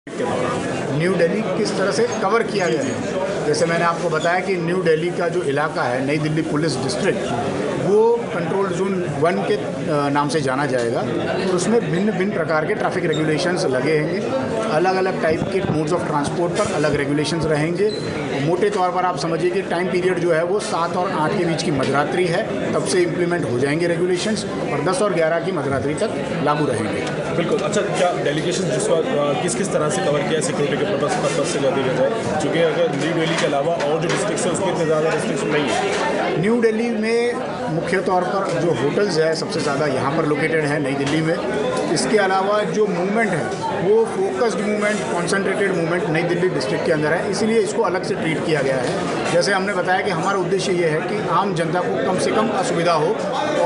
New Delhi किस तरह से कवर किया गया है। जैसे मैंने आपको बताया कि न्यू दिल्ली का जो इलाका है, नई दिल्ली पुलिस डिस्ट्रिक्ट, वो कंट्रोल जोन 1 के नाम से जाना जाएगा और उसमें भिन्न भिन्न प्रकार के ट्रैफिक रेगुलेशंस लगे हैं। अलग अलग टाइप के मोड्स ऑफ ट्रांसपोर्ट पर अलग रेगुलेशंस रहेंगे। मोटे तौर पर आप समझिए कि टाइम पीरियड जो है वो 7 और 8 के बीच की मध्यरात्रि है, तब से इम्प्लीमेंट हो जाएंगे रेगुलेशंस, और 10 और 11 की मध्यरात्रि तक लागू रहेंगे। बिल्कुल। अच्छा, क्या डेलीगेशन जिस वक्त किस तरह से कवर किया है सिक्योरिटी के पर्पज से देखा जाए, चूँकि अगर न्यू दिल्ली के अलावा और जो डिस्ट्रिक्ट है उसमें इतने ज़्यादा रिस्ट्रिक्शन नहीं है। न्यू दिल्ली में मुख्य तौर पर जो होटल्स है सबसे ज़्यादा यहाँ पर लोकेटेड है नई दिल्ली में। इसके अलावा जो मूवमेंट है वो फोकस्ड मूवमेंट, कॉन्सेंट्रेटेड मूवमेंट नई दिल्ली डिस्ट्रिक्ट के अंदर है, इसीलिए इसको अलग से ट्रीट किया गया है। जैसे हमने बताया कि हमारा उद्देश्य ये है कि आम जनता को कम से कम असुविधा हो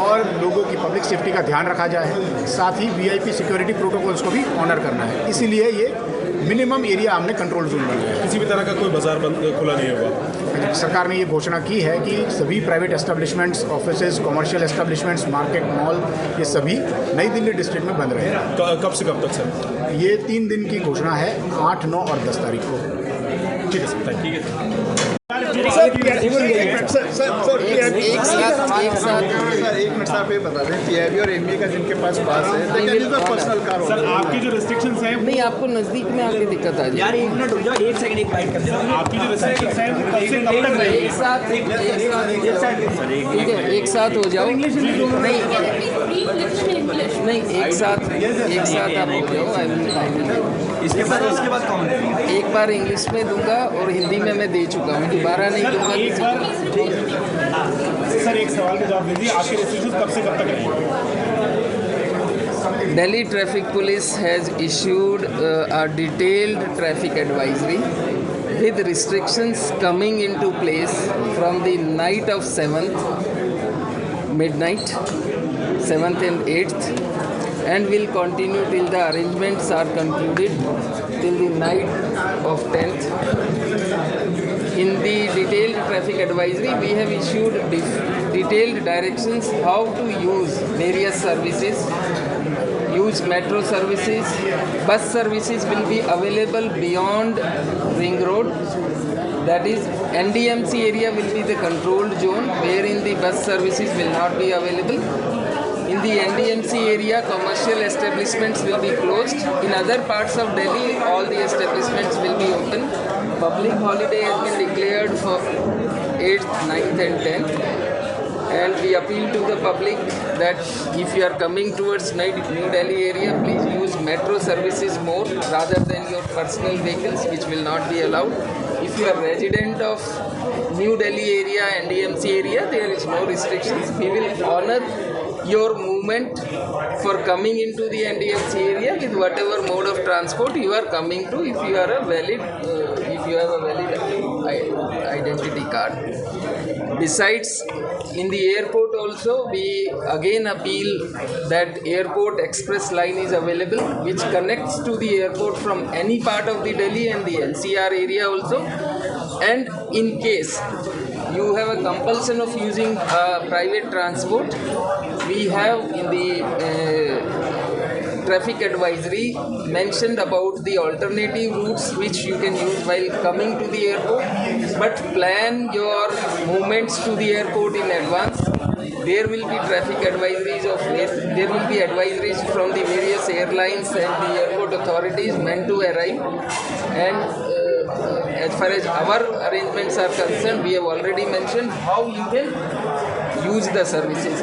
और लोगों की पब्लिक सेफ्टी का ध्यान रखा जाए, साथ ही वीआईपी सिक्योरिटी प्रोटोकॉल्स को भी ऑनर करना है। इसीलिए ये मिनिमम एरिया हमने कंट्रोल जोन बनाया है। किसी भी तरह का कोई बाजार बंद खुला नहीं होगा। सरकार ने ये घोषणा की है कि सभी private establishments, offices, commercial establishments, market, mall, ये सभी नई दिल्ली डिस्ट्रिक्ट में बंद रहेगा। कब से कब तक सर? ये 3 दिन की घोषणा है, 8, 9 और 10 तारीख को। ठीक है सर, ठीक है। एक मिनट साहब, ये बता दें पीआईबी और एमबी का जिनके पास है पर्सनल कार, सर आपकी जो रिस्ट्रिक्शंस हैं नहीं, आपको नजदीक में आके दिक्कत आ जाए। यार एक मिनट रुक जाओ, एक सेकंड, एक बाइट कर दे। आपकी जो रिस्ट्रिक्शंस हैं कब से कब तक रहेंगी? एक साथ ठीक है, एक साथ हो जाओ। नहीं, एक साथ आप हो जाओ। इसके बाद कौन देगा? एक बार इंग्लिश में दूंगा और हिंदी में मैं दे चुका हूँ, दोबारा नहीं दूंगा। एक बार सर एक सवाल का जवाब दीजिए, आपके रिस्ट्रिक्शंस कब से कब तक रहेंगे? Delhi Traffic Police has issued a detailed traffic advisory with restrictions coming into place from the night of 7th, midnight, 7th and 8th, and will continue till the arrangements are concluded till the night of 10th. In the detailed traffic advisory, we have issued detailed directions how to use various services. Use metro services. Bus services will be available beyond Ring Road. That is, NDMC area will be the controlled zone wherein the bus services will not be available. In the NDMC area, commercial establishments will be closed. In other parts of Delhi, all the establishments will be open. Public holiday has been declared for 8th, 9th and 10th. And we appeal to the public that if you are coming towards New Delhi area, please use metro services more rather than your personal vehicles, which will not be allowed. If you are resident of New Delhi area and NDMC area, there is no restrictions. We will honor your movement for coming into the NDMC area with whatever mode of transport you are coming to, if you are a valid, if you have a valid identity card. Besides, in the airport also, we again appeal that airport express line is available, which connects to the airport from any part of the Delhi and the NCR area also. And in case you have a compulsion of using private transport, we have in the traffic advisory mentioned about the alternative routes which you can use while coming to the airport, but plan your movements to the airport in advance. There will be traffic advisories there will be advisories from the various airlines and the airport authorities meant to arrive. And as far as our arrangements are concerned, we have already mentioned how you can use the services.